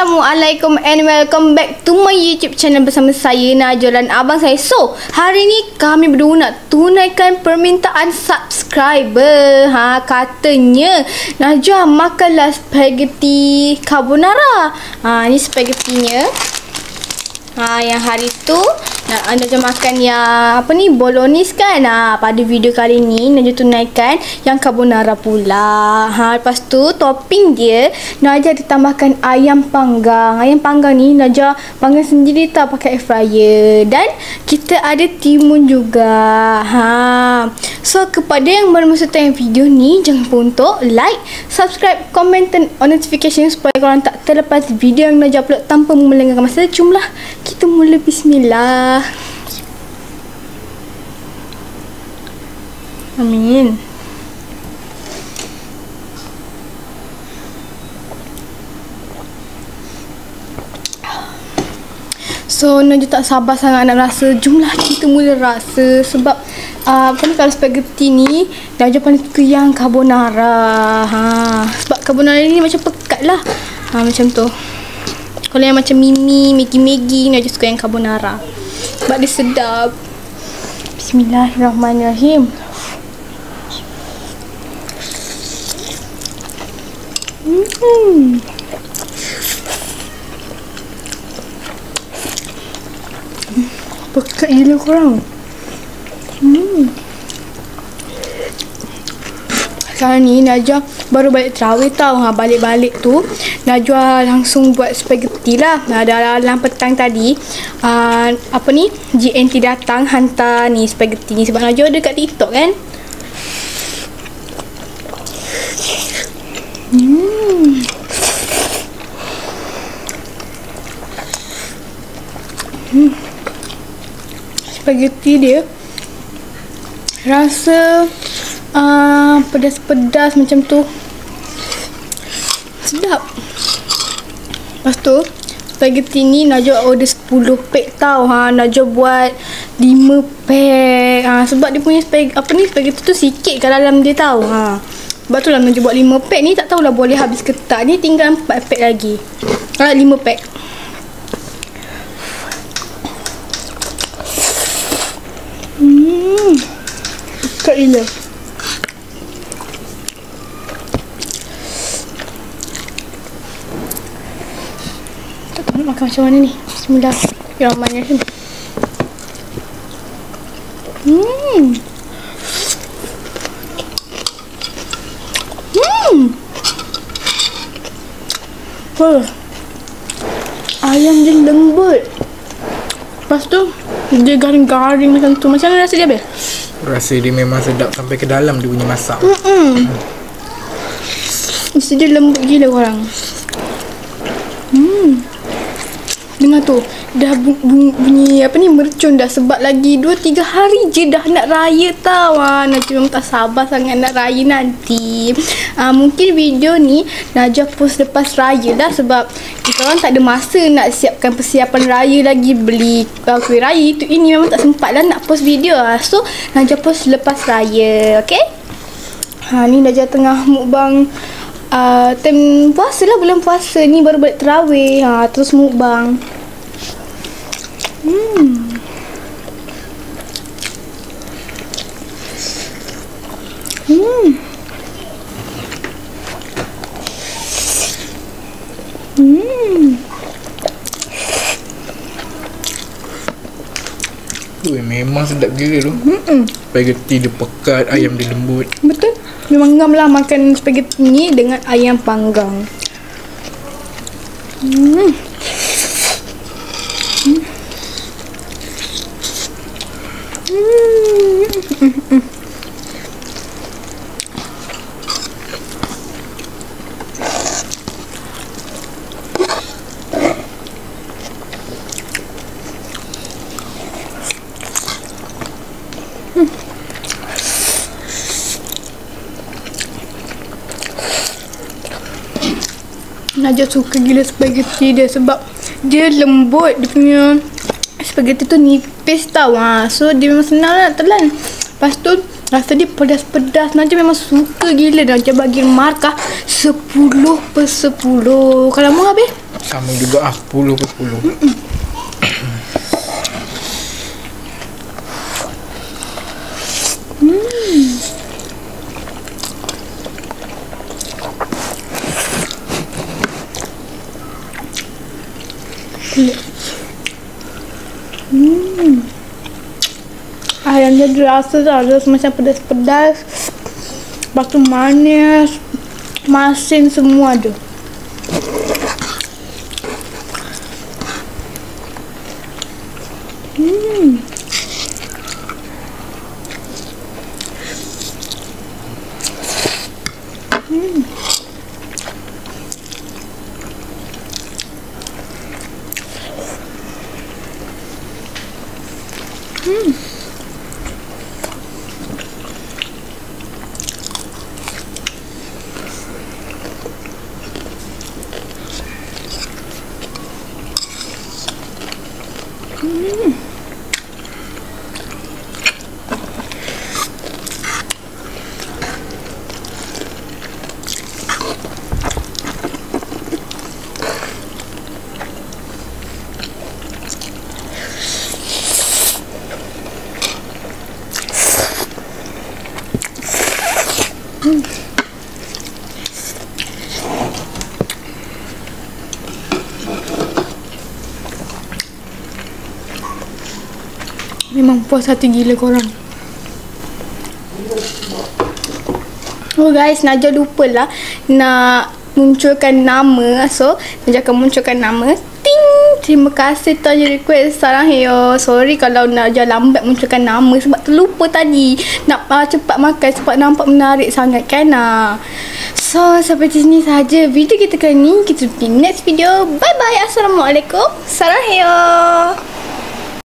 Assalamualaikum and welcome back to my YouTube channel bersama saya Najwa dan abang saya. So, hari ni kami berdua nak tunaikan permintaan subscriber. Katanya Najwa makanlah spaghetti carbonara. Ni spaghettinya. Yang hari tu Najwa makan yang bolognese kan. Pada video kali ni Najwa tunaikan yang carbonara pula. Lepas tu topping dia Najwa ditambahkan ayam panggang. Ayam panggang ni Najwa panggang sendiri tak pakai air fryer. Dan kita ada timun juga. So kepada yang baru masuk tengok video ni, jangan lupa untuk like, subscribe, komen dan on notification supaya korang tak terlepas video yang Najwa upload tanpa melengahkan masa. Jomlah kita mula. Bismillah. Amin. So Najwa tak sabar sangat nak rasa. Jomlah kita mula rasa. Sebab kalau spaghetti ni Najwa paling suka yang carbonara. Sebab carbonara ni macam pekat lah. Macam tu. Kalau yang macam Maggi Najwa suka yang carbonara sebab dia sedap. Bismillahirrahmanirrahim. Pekat gila korang. Sekarang ni Najwa baru balik terawih tau. Balik-balik tu Najwa langsung buat spaghetti lah. Dalam petang tadi GNT datang hantar ni spaghetti ni. Sebab Najwa ada kat TikTok kan. Spaghetti dia rasa pedas-pedas macam tu. Sedap. Lepas tu spaghetti ni Najwa order 10 pack tau. Najwa buat 5 pack. Sebab dia punya spaghetti tu sikit kat dalam dia tau. Sebab tu lah Najwa buat 5 pack ni. Tak tahulah boleh habis ke tak. Ni tinggal 4 pack lagi. 5 pack. Pekat gila. Nak makan macam mana ni? Bismillahirrahmanirrahim. Ayam dia lembut. Lepas tu dia garing-garing macam tu. Macam mana rasa dia, Bel? Rasa dia memang sedap sampai ke dalam dia punya masak. Mesti dia lembut gila korang. Dengar tu, dah bunyi mercun dah. Sebab lagi 2-3 hari je dah nak raya tau. Najwa memang tak sabar sangat nak raya nanti. Mungkin video ni Najwa post lepas raya dah. Sebab kita orang tak ada masa nak siapkan persiapan raya lagi. Beli kuih raya itu ini memang tak sempat lah nak post video. So Najwa post lepas raya. Okay. Ni Najwa tengah mukbang time puasa lah, bulan puasa ni baru balik terawih. Terus mukbang. Memang sedap gila tu. Spaghetti dia pekat, ayam dia lembut. Betul. Memang ngam lah makan spaghetti ni dengan ayam panggang. Najwa suka gila spaghetti dia sebab dia lembut. Dia punya spaghetti tu nipis tau. So dia memang senang nak telan. Lepas tu Rasa dia pedas-pedas. Najwa memang suka gila. Najwa bagi markah 10/10. Kalau mu habis? Sama juga 10/10. Ayamnya dirasa macam pedas-pedas. Lepas tu manis, masin semua ada. Memang puas hati gila korang. Oh guys, Najwa lupa lah nak munculkan nama. So, Najwa akan munculkan nama. Ting! Terima kasih tuan je request. Sarang heyo. Sorry kalau Najwa lambat munculkan nama sebab terlupa tadi. Nak cepat makan sebab nampak menarik sangat kan. So, sampai di sini sahaja video kita kali ni. Kita jumpa next video. Bye bye. Assalamualaikum. Sarang heyo.